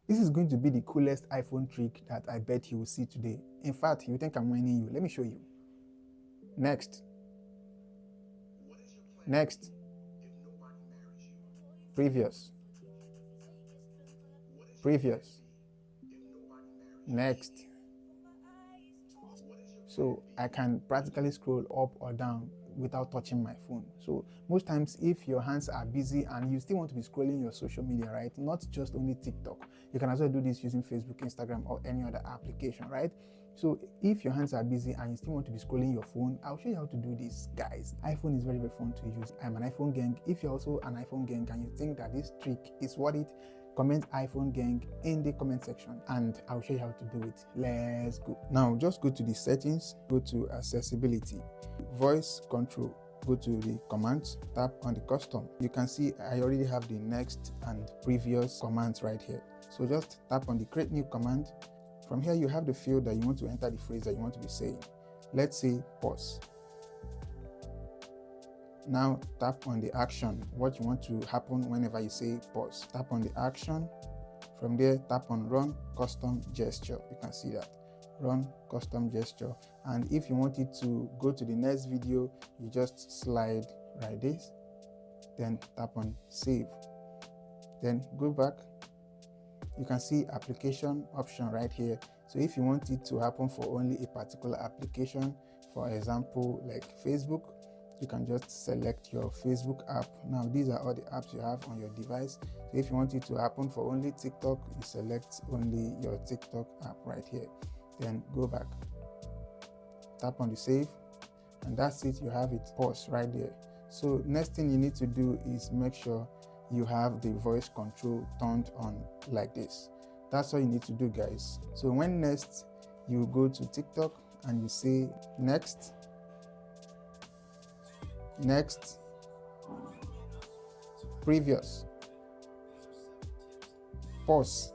This is going to be the coolest iPhone trick that I bet you will see today. In fact, you think I'm whining you. Let me show you. Next. Next. Previous. Previous. Next. So I can practically scroll up or down without touching my phone. So most times if your hands are busy and you still want to be scrolling your social media, right, not just only TikTok, you can as well do this using Facebook, Instagram, or any other application, right? So if your hands are busy and you still want to be scrolling your phone, I'll show you how to do this, guys. iPhone is very, very fun to use. I'm an iPhone gang. If you're also an iPhone gang and you think that this trick is worth it, comment iPhone gang in the comment section and I'll show you how to do it. Let's go. Now just go to the settings, go to accessibility, voice control, go to the commands, tap on the custom. You can see I already have the next and previous commands right here. So just tap on the create new command. From here you have the field that you want to enter the phrase that you want to be saying. Let's say pause. Now tap on the action, what you want to happen whenever you say pause. Tap on the action. From there, tap on run custom gesture. You can see that. Run custom gesture. And if you want it to go to the next video, you just slide right this. Then tap on save. Then go back. You can see application option right here. So if you want it to happen for only a particular application, for example, like Facebook, you can just select your Facebook app. Now these are all the apps you have on your device. So if you want it to happen for only TikTok, you select only your TikTok app right here. Then go back, tap on the save, and that's it. You have it pause right there. So next thing you need to do is make sure you have the voice control turned on like this. That's all you need to do, guys. So when next you go to TikTok and you say next, next, previous, pause.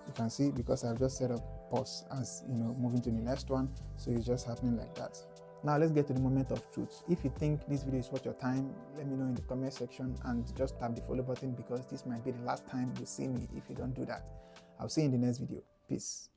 You can see because I've just set up pause as moving to the next one, so it's just happening like that. Now let's get to the moment of truth. If you think this video is worth your time, let me know in the comment section and just tap the follow button because this might be the last time you see me if you don't do that. I'll see you in the next video. Peace.